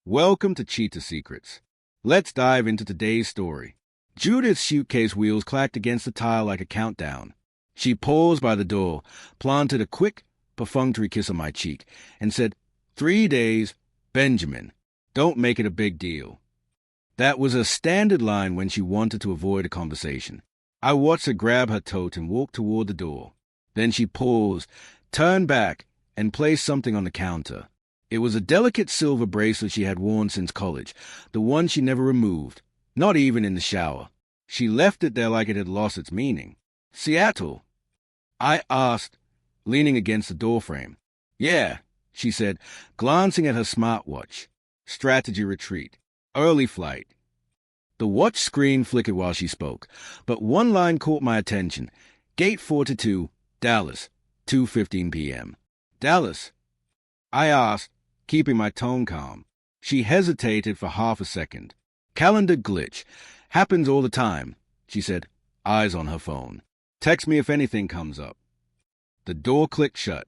Welcome to Cheetah Secrets. Let's dive into today's story. Judith's suitcase wheels clacked against the tile like a countdown. She paused by the door, planted a quick, perfunctory kiss on my cheek, and said, 3 days, Benjamin. Don't make it a big deal. That was a standard line when she wanted to avoid a conversation. I watched her grab her tote and walk toward the door. Then she paused, turned back, and placed something on the counter. It was a delicate silver bracelet she had worn since college, the one she never removed, not even in the shower. She left it there like it had lost its meaning. Seattle? I asked, leaning against the doorframe. Yeah, she said, glancing at her smartwatch. Strategy retreat. Early flight. The watch screen flickered while she spoke, but one line caught my attention. Gate 42, Dallas, 2:15 p.m. Dallas? I asked, keeping my tone calm. She hesitated for half a second. Calendar glitch. Happens all the time, she said, eyes on her phone. Text me if anything comes up. The door clicked shut.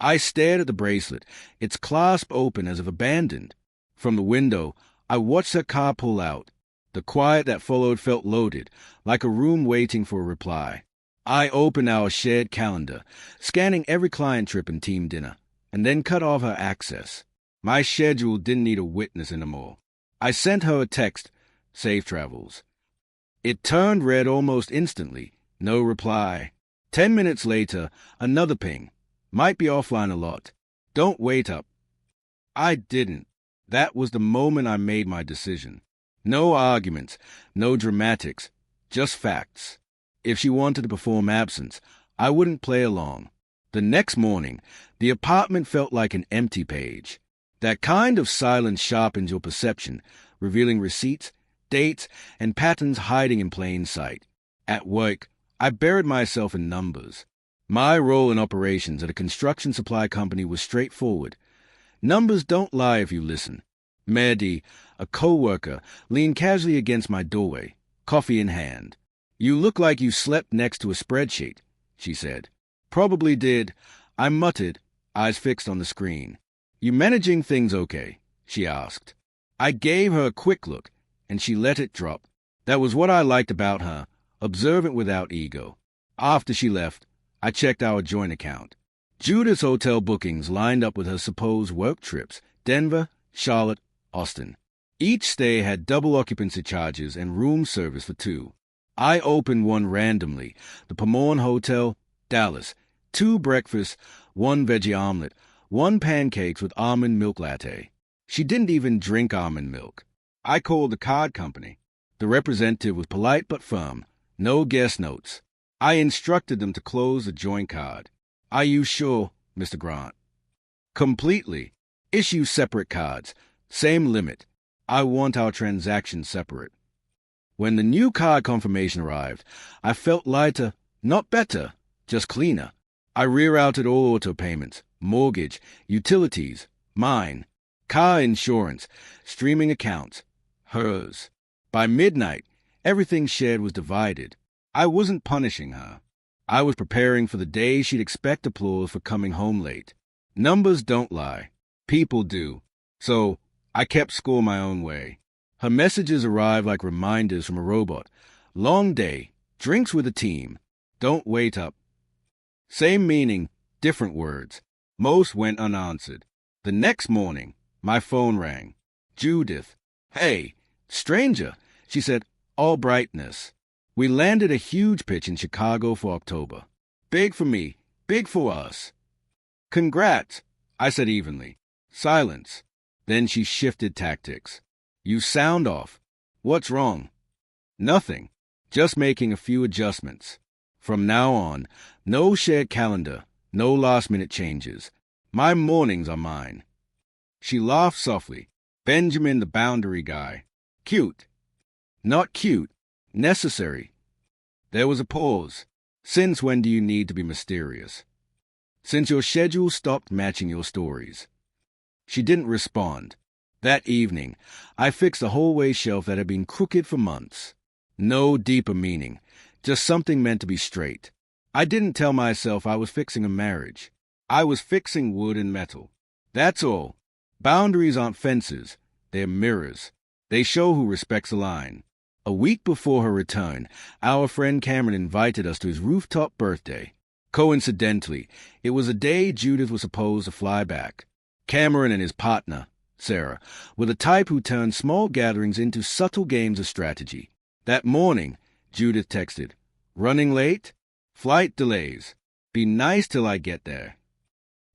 I stared at the bracelet, its clasp open as if abandoned. From the window, I watched her car pull out. The quiet that followed felt loaded, like a room waiting for a reply. I opened our shared calendar, scanning every client trip and team dinner, and then cut off her access. My schedule didn't need a witness anymore. I sent her a text, safe travels. It turned red almost instantly, no reply. 10 minutes later, another ping. Might be offline a lot. Don't wait up. I didn't. That was the moment I made my decision. No arguments, no dramatics, just facts. If she wanted to perform absence, I wouldn't play along. The next morning, the apartment felt like an empty page. That kind of silence sharpens your perception, revealing receipts, dates, and patterns hiding in plain sight. At work, I buried myself in numbers. My role in operations at a construction supply company was straightforward. Numbers don't lie if you listen. Mehdi, a co-worker, leaned casually against my doorway, coffee in hand. You look like you slept next to a spreadsheet, she said. Probably did. I muttered, eyes fixed on the screen. You managing things okay? She asked. I gave her a quick look, and she let it drop. That was what I liked about her, observant without ego. After she left, I checked our joint account. Judith's hotel bookings lined up with her supposed work trips, Denver, Charlotte, Austin. Each stay had double occupancy charges and room service for 2. I opened one randomly, the Pomorne Hotel, Dallas. 2 breakfasts, 1 veggie omelet, 1 pancakes with almond milk latte. She didn't even drink almond milk. I called the card company. The representative was polite but firm. No guest notes. I instructed them to close the joint card. Are you sure, Mr. Grant? Completely. Issue separate cards. Same limit. I want our transactions separate. When the new card confirmation arrived, I felt lighter, not better, just cleaner. I rerouted all auto payments, mortgage, utilities, mine, car insurance, streaming accounts, hers. By midnight, everything shared was divided. I wasn't punishing her. I was preparing for the day she'd expect applause for coming home late. Numbers don't lie. People do. So I kept score my own way. Her messages arrived like reminders from a robot. Long day. Drinks with the team. Don't wait up. Same meaning, different words. Most went unanswered. The next morning, my phone rang. Judith. Hey, stranger, she said, all brightness. We landed a huge pitch in Chicago for October. Big for me, big for us. Congrats, I said evenly. Silence. Then she shifted tactics. You sound off. What's wrong? Nothing. Just making a few adjustments. From now on, no shared calendar, no last-minute changes. My mornings are mine. She laughed softly. Benjamin the boundary guy. Cute. Not cute. Necessary. There was a pause. Since when do you need to be mysterious? Since your schedule stopped matching your stories. She didn't respond. That evening, I fixed a hallway shelf that had been crooked for months. No deeper meaning, just something meant to be straight. I didn't tell myself I was fixing a marriage. I was fixing wood and metal. That's all. Boundaries aren't fences. They're mirrors. They show who respects a line. A week before her return, our friend Cameron invited us to his rooftop birthday. Coincidentally, it was a day Judith was supposed to fly back. Cameron and his partner, Sarah, were the type who turned small gatherings into subtle games of strategy. That morning, Judith texted, "Running late? Flight delays. Be nice till I get there."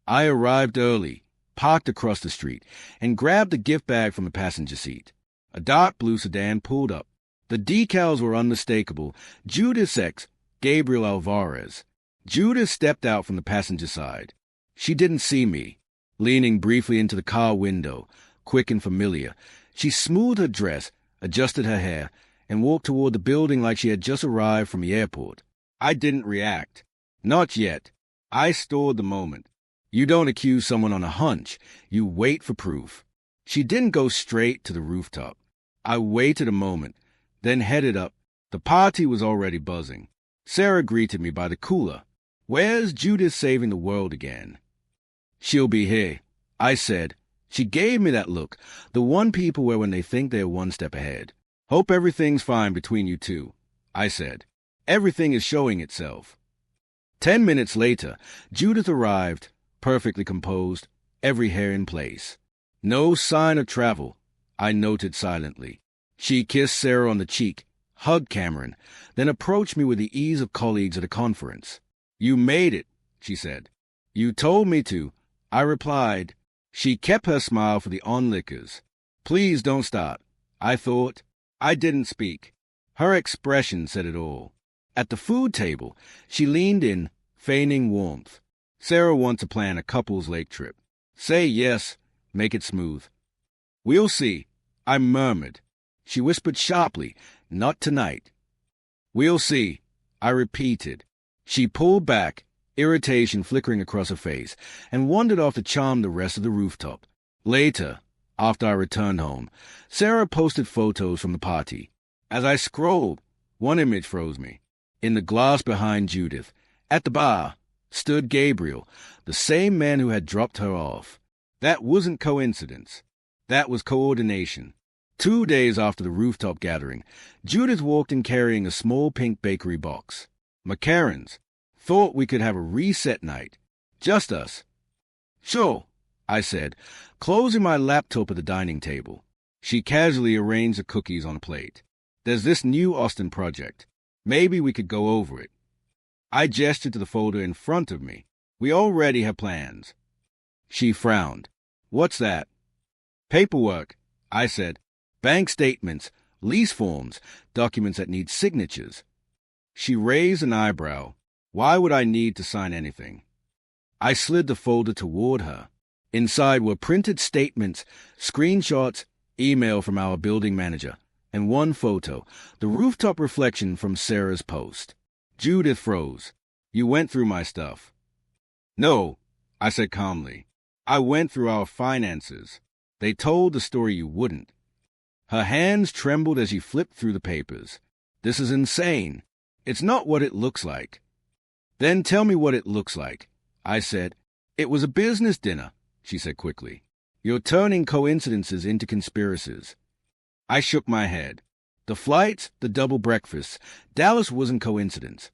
I arrived early, parked across the street, and grabbed a gift bag from the passenger seat. A dark blue sedan pulled up. The decals were unmistakable. Judith's ex, Gabriel Alvarez. Judith stepped out from the passenger side. She didn't see me. Leaning briefly into the car window, quick and familiar, she smoothed her dress, adjusted her hair, and walked toward the building like she had just arrived from the airport. I didn't react. Not yet. I stored the moment. You don't accuse someone on a hunch. You wait for proof. She didn't go straight to the rooftop. I waited a moment, then headed up. The party was already buzzing. Sarah greeted me by the cooler. "Where's Judith saving the world again?" "She'll be here," I said. She gave me that look, the one people wear when they think they're one step ahead. "Hope everything's fine between you two," I said. "Everything is showing itself." 10 minutes later, Judith arrived, perfectly composed, every hair in place. No sign of travel, I noted silently. She kissed Sarah on the cheek, hugged Cameron, then approached me with the ease of colleagues at a conference. "You made it," she said. "You told me to," I replied. She kept her smile for the onlookers. "Please don't start," I thought. I didn't speak. Her expression said it all. At the food table, she leaned in, feigning warmth. "Sarah wants to plan a couple's lake trip. Say yes, make it smooth." "We'll see," I murmured. She whispered sharply, "Not tonight." "We'll see," I repeated. She pulled back, irritation flickering across her face, and wandered off to charm the rest of the rooftop. Later, after I returned home, Sarah posted photos from the party. As I scrolled, one image froze me. In the glass behind Judith, at the bar, stood Gabriel, the same man who had dropped her off. That wasn't coincidence. That was coordination. 2 days after the rooftop gathering, Judith walked in carrying a small pink bakery box. McCarran's. Thought we could have a reset night. Just us. "Sure," I said, closing my laptop at the dining table. She casually arranged the cookies on a plate. "There's this new Austin project. Maybe we could go over it." I gestured to the folder in front of me. "We already have plans." She frowned. "What's that?" "Paperwork," I said. "Bank statements, lease forms, documents that need signatures." She raised an eyebrow. "Why would I need to sign anything?" I slid the folder toward her. Inside were printed statements, screenshots, email from our building manager, and one photo, the rooftop reflection from Sarah's post. Judith froze. "You went through my stuff." "No," I said calmly. "I went through our finances. They told the story you wouldn't." Her hands trembled as she flipped through the papers. "This is insane. It's not what it looks like." "Then tell me what it looks like," I said. "It was a business dinner," she said quickly. "You're turning coincidences into conspiracies." I shook my head. The flights, the double breakfasts, Dallas wasn't coincidence.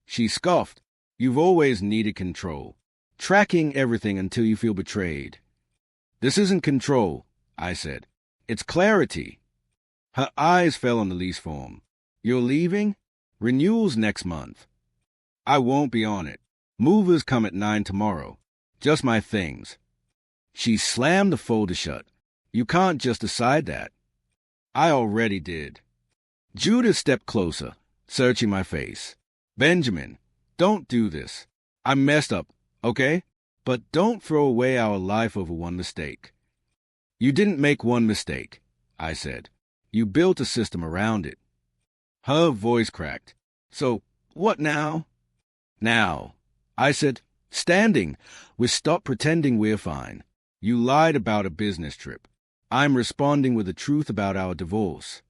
She scoffed. "You've always needed control. Tracking everything until you feel betrayed." "This isn't control," I said. "It's clarity." Her eyes fell on the lease form. "You're leaving? Renewal's next month." "I won't be on it. Movers come at 9 tomorrow. Just my things." She slammed the folder shut. "You can't just decide that." "I already did." Judith stepped closer, searching my face. "Benjamin, don't do this. I messed up, okay? But don't throw away our life over one mistake." "You didn't make one mistake," I said. "You built a system around it." Her voice cracked. "So, what now?" "Now," I said, "standing. We stop pretending we're fine. You lied about a business trip. I'm responding with the truth about our divorce."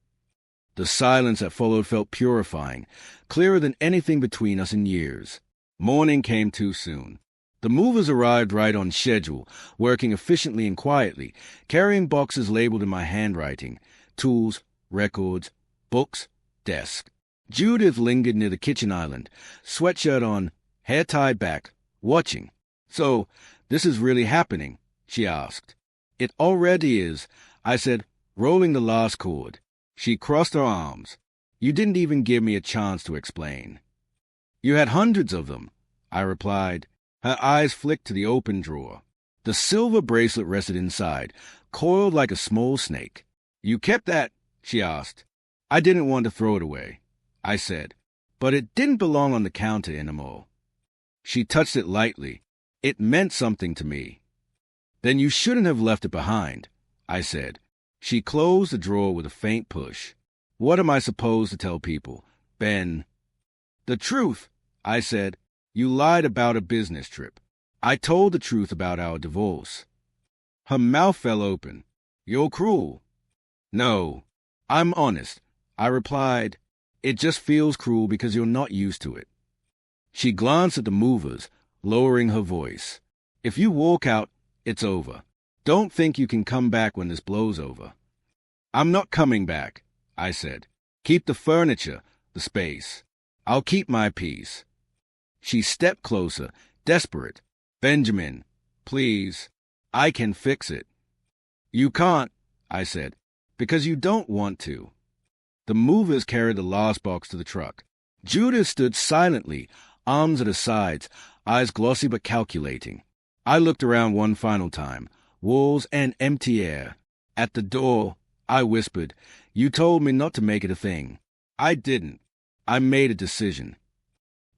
The silence that followed felt purifying, clearer than anything between us in years. Morning came too soon. The movers arrived right on schedule, working efficiently and quietly, carrying boxes labeled in my handwriting: tools, records, books, desk. Judith lingered near the kitchen island, sweatshirt on, hair tied back, watching. "So, this is really happening?" she asked. "It already is," I said, rolling the last cord. She crossed her arms. "You didn't even give me a chance to explain." "You had hundreds of them," I replied. Her eyes flicked to the open drawer. The silver bracelet rested inside, coiled like a small snake. "You kept that?" she asked. "I didn't want to throw it away," I said, "but it didn't belong on the counter anymore." She touched it lightly. "It meant something to me." "Then you shouldn't have left it behind," I said. She closed the drawer with a faint push. "What am I supposed to tell people, Ben?" "The truth," I said. "You lied about a business trip." "I told the truth about our divorce." Her mouth fell open. "You're cruel." "No, I'm honest," I replied. "It just feels cruel because you're not used to it." She glanced at the movers, lowering her voice. "If you walk out, it's over. Don't think you can come back when this blows over." "I'm not coming back," I said. "Keep the furniture, the space. I'll keep my peace." She stepped closer, desperate. "Benjamin, please, I can fix it." "You can't," I said, "because you don't want to." The movers carried the last box to the truck. Judith stood silently, arms at her sides, eyes glossy but calculating. I looked around one final time, walls and empty air. At the door, I whispered, "You told me not to make it a thing." I didn't. I made a decision.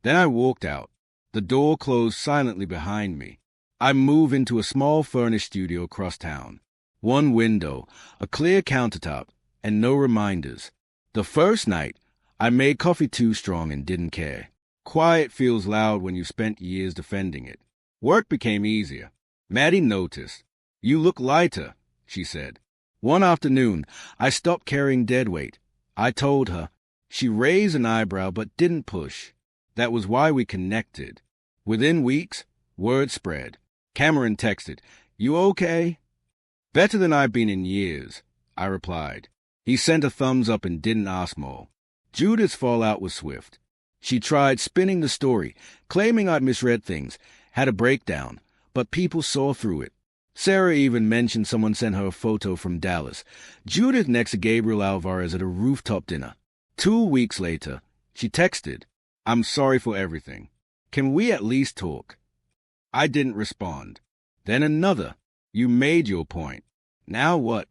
Then I walked out. The door closed silently behind me. I moved into a small furnished studio across town. One window, a clear countertop, and no reminders. The first night, I made coffee too strong and didn't care. Quiet feels loud when you spent years defending it. Work became easier. Maddie noticed. "You look lighter," she said. One afternoon, I stopped carrying deadweight. I told her. She raised an eyebrow but didn't push. That was why we connected. Within weeks, word spread. Cameron texted, "You okay?" "Better than I've been in years," I replied. He sent a thumbs up and didn't ask more. Judith's fallout was swift. She tried spinning the story, claiming I'd misread things, had a breakdown, but people saw through it. Sarah even mentioned someone sent her a photo from Dallas. Judith next to Gabriel Alvarez at a rooftop dinner. 2 weeks later, she texted, "I'm sorry for everything. Can we at least talk?" I didn't respond. Then another. "You made your point. Now what?"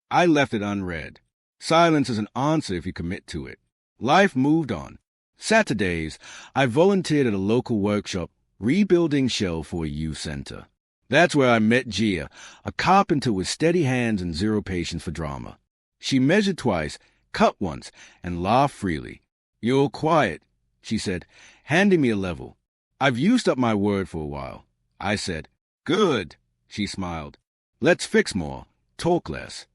I left it unread. Silence is an answer if you commit to it. Life moved on. Saturdays, I volunteered at a local workshop, rebuilding shell for a youth center. That's where I met Gia, a carpenter with steady hands and zero patience for drama. She measured twice, cut once, and laughed freely. "You're quiet," she said, handing me a level. "I've used up my word for a while." I said, "Good," she smiled. "Let's fix more, talk less."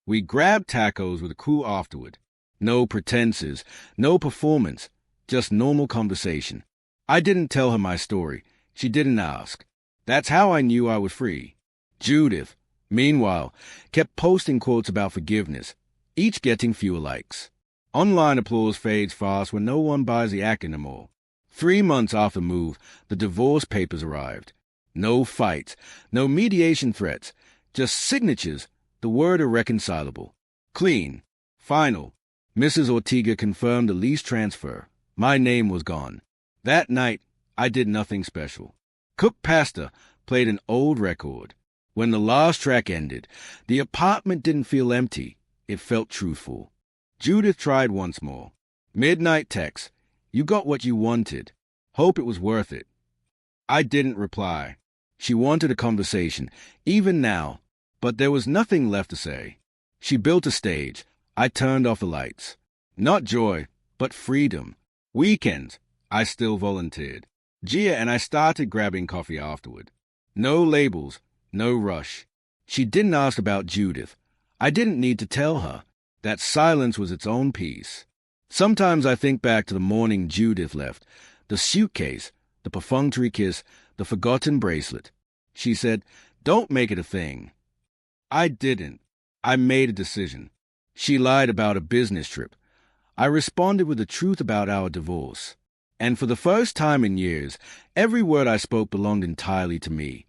We grabbed tacos with a crew afterward. No pretenses, no performance, just normal conversation. I didn't tell her my story. She didn't ask. That's how I knew I was free. Judith, meanwhile, kept posting quotes about forgiveness, each getting fewer likes. Online applause fades fast when no one buys the act anymore. 3 months after the move, the divorce papers arrived. No fights, no mediation threats, just signatures, the word irreconcilable. Clean. Final. Mrs. Ortega confirmed the lease transfer. My name was gone. That night, I did nothing special. Cooked pasta, played an old record. When the last track ended, the apartment didn't feel empty. It felt truthful. Judith tried once more. Midnight text. "You got what you wanted. Hope it was worth it." I didn't reply. She wanted a conversation, even now, but there was nothing left to say. She built a stage. I turned off the lights. Not joy, but freedom. Weekends, I still volunteered. Gia and I started grabbing coffee afterward. No labels, no rush. She didn't ask about Judith. I didn't need to tell her. That silence was its own peace. Sometimes I think back to the morning Judith left. The suitcase, the perfunctory kiss, the forgotten bracelet. She said, "Don't make it a thing." I didn't. I made a decision. She lied about a business trip. I responded with the truth about our divorce. And for the first time in years, every word I spoke belonged entirely to me.